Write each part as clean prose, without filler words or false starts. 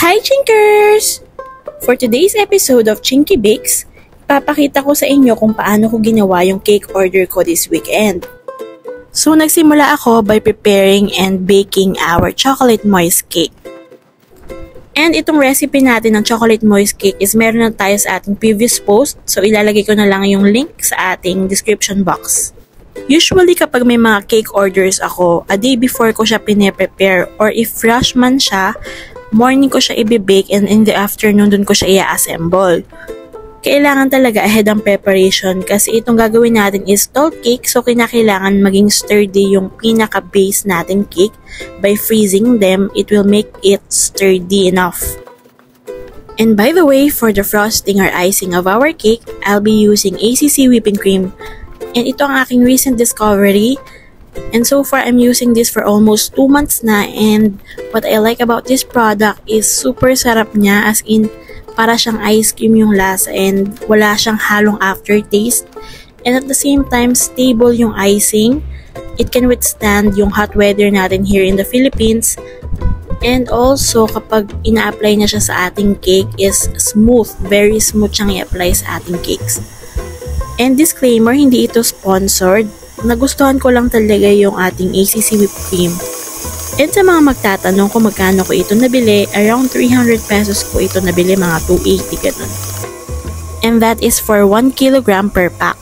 Hi Chinkers! For today's episode of Chinky Bakes, papakita ko sa inyo kung paano ko ginawa yung cake order ko this weekend. So nagsimula ako by preparing and baking our chocolate moist cake. And itong recipe natin ng chocolate moist cake is meron na tayo sa ating previous post, so ilalagay ko na lang yung link sa ating description box. Usually kapag may mga cake orders ako, a day before ko siya pine-prepare, or if fresh man siya, morning ko siya i-bake and in the afternoon dun ko siya i-assemble. Kailangan talaga ahead ang preparation kasi itong gagawin natin is tall cake, so kinakailangan maging sturdy yung pinaka-base natin cake. By freezing them, it will make it sturdy enough. And by the way, for the frosting or icing of our cake, I'll be using ACC whipping cream. And ito ang aking recent discovery. And so far, I'm using this for almost 2 months na, and what I like about this product is super sarap niya, as in para siyang ice cream yung lasa and wala siyang halong aftertaste. And at the same time, stable yung icing. It can withstand yung hot weather natin here in the Philippines. And also, kapag ina-apply na siya sa ating cake is smooth, very smooth siyang i-apply sa ating cakes. And disclaimer, hindi ito sponsored. Nagustuhan ko lang talaga yung ating ACC whipped cream. And sa mga magtatanong kung magkano ko ito nabili, around 300 pesos ko ito nabili, mga 280 ganun. And that is for 1 kilogram per pack.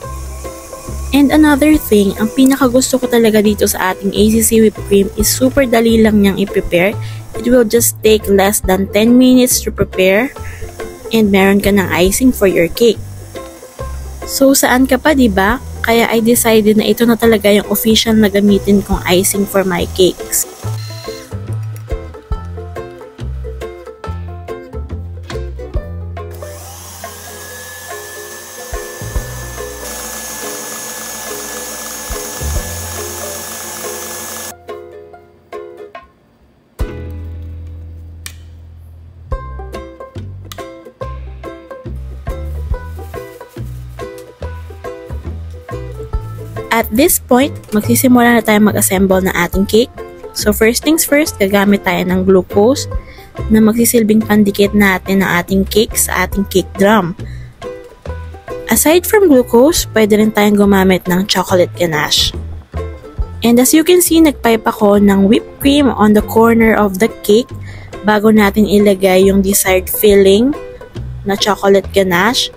And another thing, ang pinakagusto ko talaga dito sa ating ACC whipped cream is super dali lang niyang i-prepare. It will just take less than 10 minutes to prepare, and meron ka ng icing for your cake. So saan ka pa, diba? Kaya I decided na ito na talaga yung official na gamitin kong icing for my cakes. At this point, magsisimula na tayo mag-assemble ng ating cake. So first things first, gagamit tayo ng glucose na magsisilbing pandikit natin ng ating cake sa ating cake drum. Aside from glucose, pwede rin tayong gumamit ng chocolate ganache. And as you can see, nagpipe ako ng whipped cream on the corner of the cake bago natin ilagay yung desired filling na chocolate ganache.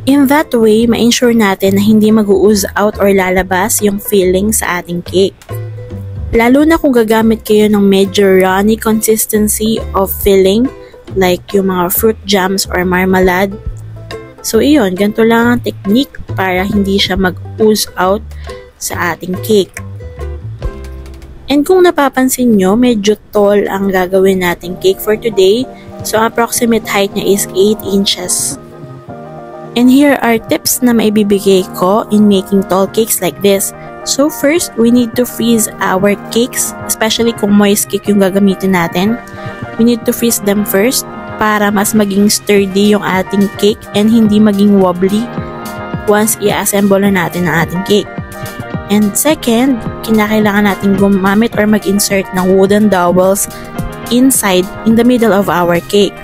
In that way, ma-ensure natin na hindi mag-ooze out or lalabas yung filling sa ating cake. Lalo na kung gagamit kayo ng medyo runny consistency of filling, like yung mga fruit jams or marmalade. So iyon, ganito lang ang technique para hindi siya mag-ooze out sa ating cake. And kung napapansin nyo, medyo tall ang gagawin nating cake for today. So approximate height niya is 8 inches. And here are tips na maibibigay ko in making tall cakes like this. So first, we need to freeze our cakes, especially kung moist cake yung gagamitin natin. We need to freeze them first para mas maging sturdy yung ating cake and hindi maging wobbly once i-assemble na natin ang ating cake. And second, kinakailangan natin gumamit or mag-insert ng wooden dowels inside in the middle of our cake.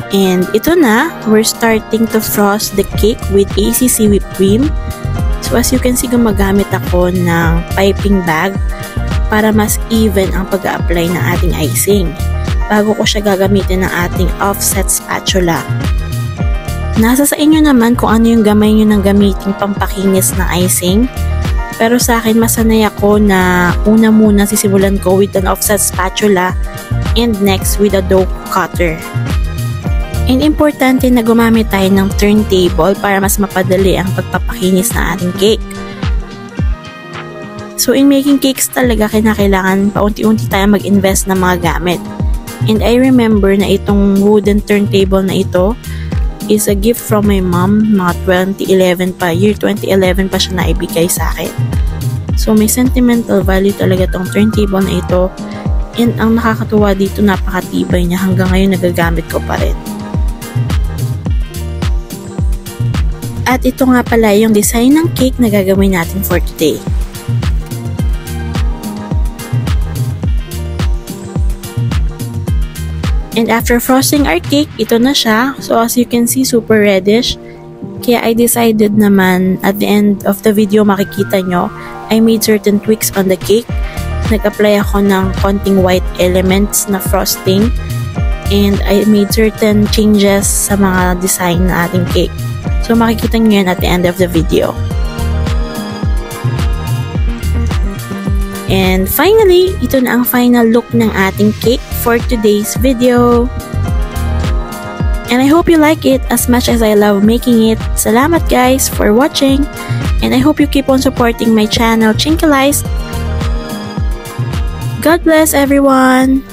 And ito na, we're starting to frost the cake with ACC whipped cream. So as you can see, gumagamit ako ng piping bag para mas even ang pag-a-apply ng ating icing bago ko siya gagamitin ng ating offset spatula. Nasa sa inyo naman kung ano yung gamay nyo ng gamiting pampakinis na icing. Pero sa akin, masanay ako na una muna sisimulan ko with an offset spatula and next with a dough cutter. And importante na gumamit tayo ng turntable para mas mapadali ang pagpapakinis ng ating cake. So in making cakes talaga, kinakailangan paunti-unti tayo mag-invest ng mga gamit. And I remember na itong wooden turntable na ito is a gift from my mom, mga 2011 pa, year 2011 pa siya naibigay sa akin. So may sentimental value talaga itong turntable na ito. And ang nakakatuwa dito, napakatibay niya, hanggang ngayon nagagamit ko pa rin. At ito nga pala yung design ng cake na gagawin natin for today. And after frosting our cake, ito na siya. So as you can see, super reddish. Kaya I decided naman, at the end of the video makikita nyo, I made certain tweaks on the cake. Nag-apply ako ng konting white elements na frosting. And I made certain changes sa mga design na ating cake. So makikita nyo yan at the end of the video. And finally, ito na ang final look ng ating cake for today's video. And I hope you like it as much as I love making it. Salamat guys for watching. And I hope you keep on supporting my channel, Chinky Lies. God bless everyone!